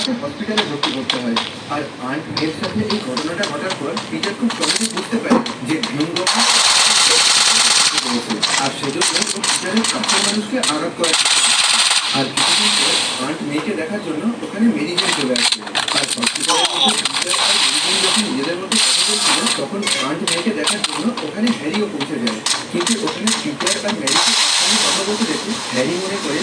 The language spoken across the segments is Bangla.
তাকে হসপিটালে ভর্তি করতে হয়। আর আন্ট মেয়ের সাথে এই ঘটনাটা ঘটার পর পিটার খুব সহজে বুঝতে পারে যে গ্রিন গবলিন আর সেজন্য ও পিটারের কাছের মানুষকে আঘাত করে। আর কিছুদিন পর আন্ট মেয়েকে দেখার জন্য ওখানে মেরি জেন চলে আসছে। আর হসপিটালের মধ্যে পিটার আর মেরি জেন যখন নিজেদের মধ্যে কথা বলছিল তখন আন্ট মেয়েকে দেখার জন্য ওখানে হ্যারিও পৌঁছে যায়। কিন্তু ওখানে পিটার আর মেরিকে একসঙ্গে কথা বলতে দেখে হ্যারি মনে করে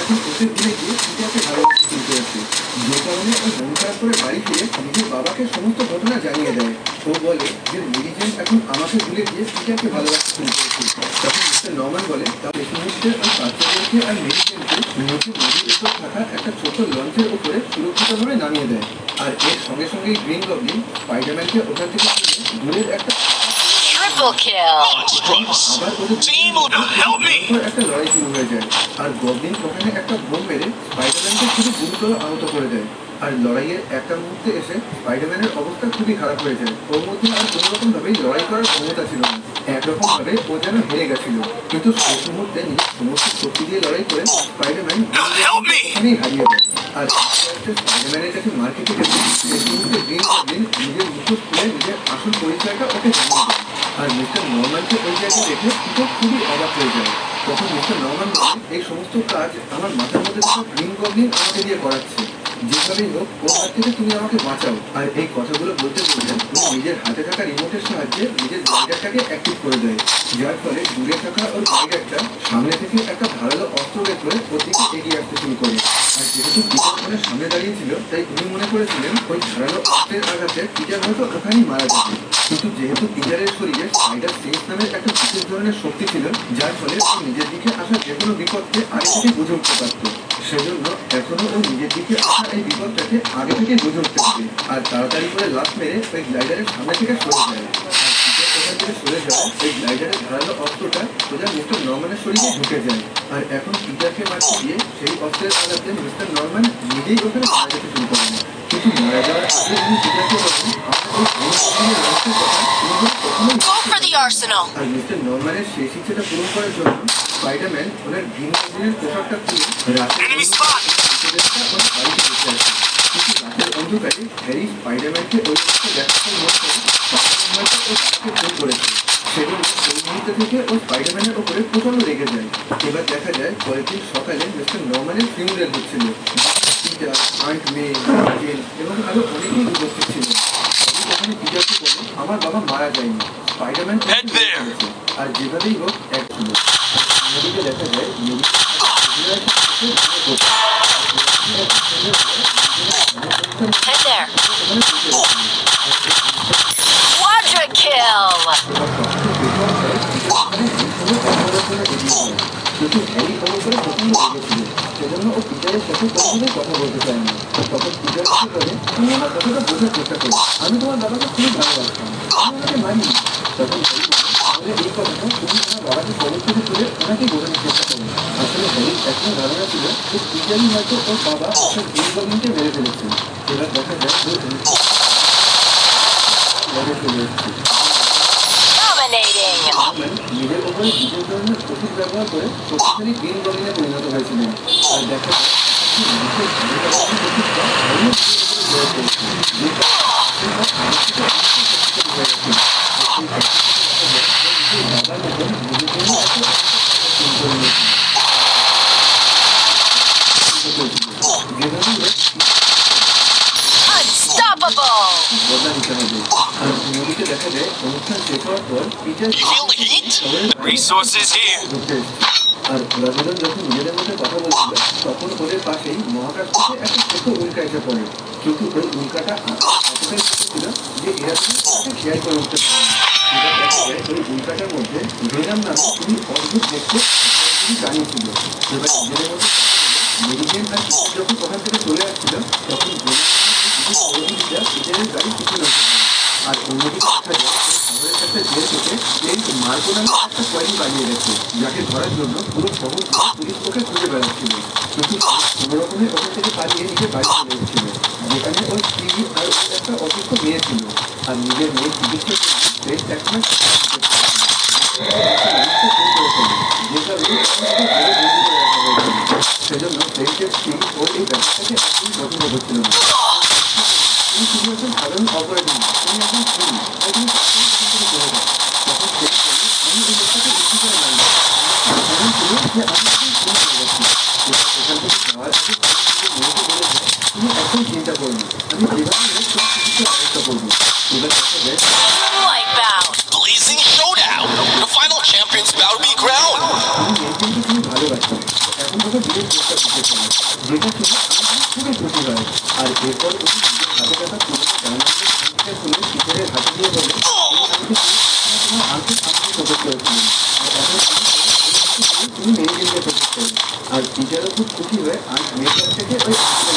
এখন ওকে ভুলে গিয়ে পিটারকে ভালোবাসতে শুরু করেছে। যে কারণে ও মন খারাপ করে বাড়ি ফিরে নিজের বাবাকে সমস্ত ঘটনা জানিয়ে দেয়। ও বলে যে মেরি জেন এখন আমাকে ভুলে গিয়ে পিটারকে ভালোবাসতে শুরু করেছে। তখন মিস্টার নরম্যান বলে তার এই মুহূর্তে ওই বাচ্চাদেরকে আর মেরি জেনকে নিচে নদীর উপর থাকা একটা ছোট লঞ্চের উপরে সুরক্ষিতভাবে নামিয়ে দেয়। আর এর সঙ্গে সঙ্গেই গ্রিন গবলিন স্পাইডারম্যানকে ওখান থেকে দূরের একটা Triple kill! একটা লড়াই শুরু হয়ে যায়। আর গবলিন ওখানে একটা বোম মেরে স্পাইডারম্যানকে খুবই গুরুতর আহত করে দেয়। আর লড়াইয়ের একটা মুহূর্তে এসে স্পাইডারম্যানের অবস্থা খুবই খারাপ হয়ে যায়। ওর মধ্যে আর কোনো রকম ভাবেই লড়াই করার ক্ষমতা ছিল না। একরকম ভাবে ও যেন হেরে গেছিল। কিন্তু শেষ মুহূর্তে নিজের সমস্ত শক্তি দিয়ে লড়াই করে স্পাইডারম্যান ওখানেই হারিয়ে দেয়। আর স্পাইডারম্যানের কাছে মার খেতে গেছে সেই মুহূর্তে গ্রিন গবলিন নিজের মুখোশ খুলে নিজের আসল পরিচয়টা ওকে জানিয়ে দেয়। আর মিস্টার নরম্যানকে ওই জায়গায় দেখে পিটার খুবই অবাক হয়ে যায়। তখন মিস্টার নরম্যান বলে এই সমস্ত কাজ আমার মাথার মধ্যে থাকা গ্রিন গবলিন আমাকে দিয়ে করাচ্ছে। যেভাবেই হোক ওর হাত থেকে তুমি আমাকে বাঁচাও। আর এই কথাগুলো বলতে বলতে উনি নিজের হাতে থাকা রিমোটের সাহায্যে নিজের জায়গাটাকে অ্যাক্টিভ করে দেয়। যার ফলে দূরে থাকা ওর জায়গাটা সামনে থেকে একটা ধারালো অস্ত্র বের করে ওর দিকে এগিয়ে আসতে শুরু করে। আর যেহেতু পিটার ওখানে সামনে দাঁড়িয়েছিল তাই উনি মনে করেছিলেন ওই ধারালো অস্ত্রের আঘাতে পিটার হয়তো ওখানেই মারা যাবে। কিন্তু যেহেতু পিটারের শরীরে স্পাইডার সেন্স নামের একটা বিশেষ ধরনের শক্তি ছিল যার ফলে ও নিজের দিকে আসা যে কোনো বিপদকে আগে থেকে বুঝে উঠতে পারত। সেজন্য এখনো ও নিজের দিকে আসা এই বিপদটাকে আগে থেকে বুঝে উঠতে পারে। আর তাড়াতাড়ি করে লাফ মেরে ওই গ্লাইডারের সামনে থেকে সরে যায়। ওখান থেকে সরে যাওয়া ওই গ্লাইডারের ধারালো অস্ত্রটা সোজা মিস্টার নরম্যানের শরীরে ঢুকে যায়। আর এখন পিটারকে মারতে গিয়ে সেই অস্ত্রের আঘাতে মিস্টার নরম্যান নিজেই ওখানে মারা যেতে শুরু করেন। কিন্তু মারা যাওয়ার আগে তিনি পিটারকে বলেন আর মিস্টার নরম্যানের শেষ ইচ্ছেটা পূরণ করার জন্য স্পাইডারম্যান ওনার গ্রিন গবলিনের পোশাকটা খুলে রাতের বাড়িতে বসে আসে। কিন্তু রাতের অন্ধকারে হ্যারি স্পাইডারম্যানকে ওই দেখার মধ্যে হয়তো ও তাকে ফোন করেছে। সেজন্য ওই মুহূর্তে থেকে ও স্পাইডারম্যানের ওপরে প্রচন্ড রেগে যায়। এবার দেখা যায় পরের দিন সকালে মিস্টার নরম্যানের ফিউনারেল হচ্ছিল। পিটার, আন্ট মে, জেন এবং আরো অনেকেই উপস্থিত ছিল। ওখানে পিটারকে বলে আমার বাবা মারা যায়নি, স্পাইডারম্যান আর যেভাবেই হোক এক ছিল। নদীতে দেখা যায় Quadra kill! কিন্তু হ্যারি ওর উপরে প্রচন্ড রেগেছিল। সেজন্য ও পিটারের সাথে কোনোদিনই কথা বলতে চায়নি। তখন পিটার কি করে তুমি আমার কথাটা বোঝার চেষ্টা করো, আমি তোমার বাবাকে খুবই ভালোবাসতাম, আমি ওনাকে মানি। তখন হ্যারি বলে তাহলে এই কথাটা তুমি তোমার বাবাকে কবর থেকে তুলে ওনাকেই বোঝানোর চেষ্টা করো। আসলে হ্যারির এখনো ধারণা ছিল যে পিটারই হয়তো ওর বাবা অর্থাৎ গ্রিন গবলিনকে মেরে ফেলেছে। এবার দেখা যায় যে চলে এসেছে। নিজের ওপরে বিশেষ ধরনের ওষুধ ব্যবহার করে শক্তিশালী গ্রিন গবলিনে পরিণত হয়েছিলেন। আর দেখা যায় নদীতে দেখা যায় অনুষ্ঠান শেষ হওয়ার পর পিটার Resources here. আর ঘোরাফেরা যখন নিজেদের মধ্যে কথা বলছিল তখন ওদের পাশেই মহাকাশ থেকে একটা ছোট উল্কা এসে পড়ে। কিন্তু ওই উল্কাটা এতটাই ছোট ছিল যে এরা তাকে শেয়ার করে উঠতে পারে। এবার দেখা যায় ওই উল্কাটার মধ্যে ভেনাম নামে খুবই অদ্ভুত দেখতে প্রাণী ছিল। এবার নিজেদের মধ্যে মেডিকেল আর যখন ওখান থেকে চলে আসছিল তখন পিটারের গাড়ি কিছু নষ্ট করে। আর অন্যদিকে দেখা যায় শহরের একটা জেল থেকে প্লেন্ট মার্কো নামে একটা কোয়ারি বানিয়ে গেছে যাকে ধরার জন্য পুরো শহর পুলিশ ওকে খুঁজে বেড়াচ্ছিল। কিন্তু কোনো রকমে ওখান থেকে পালিয়ে নিজের বাড়ি চলে এসেছিল যেখানে ওর স্ত্রী আর ওর একটা অসুস্থ মেয়ে ছিল। আর নিজের মেয়ের চিকিৎসার জন্য বেশ একটা সেজন্য প্লেন্টের স্ত্রী ওর এই ব্যবসাটাকে মেয়েকে একদমই পছন্দ করছিল না। তুমি শুধু একজন সাধারণ অপরাধী, তুমি একজন খুনি, তাই তুমি তাকেই পছন্দ করে দাও। তখন সে বলে, আমি এই লোকটাকে ইচ্ছা করে মারিনি। এমন ছিল যে আমি একজন খুন হয়ে গেছি। সেখান থেকে যাওয়ার আগে তুমি নিজের মেয়েকে বলেছে, তুমি একদম চিন্তা করো না, আমি যেভাবে হোক তোমার চিকিৎসার ব্যবস্থা করবো। এবার দেখা যায় Wipeout. Blazing showdown. The final champions bout to be crowned. তুমি মেয়েকে তুমি ভালোবাসো, এখন তোকে বিয়ের প্রস্তাব দিতে চাই, যেটা শুনে আমি খুবই খুশি হয়। আর এরপর উনি নিজের হাতে থাকা পুরোনো ডায়মন্ডের আংটিটা খুলে টিচারের হাতে দিয়ে বলে, এই আংটি তোমার আংটির সামনে প্রবেশ করেছিলেন, আর এখন তুমি মেয়ে জিনিসে প্রবেশ করো। আর টিচারও খুব খুশি হয়ে আজ মেয়েটার থেকে ওই আংটিটা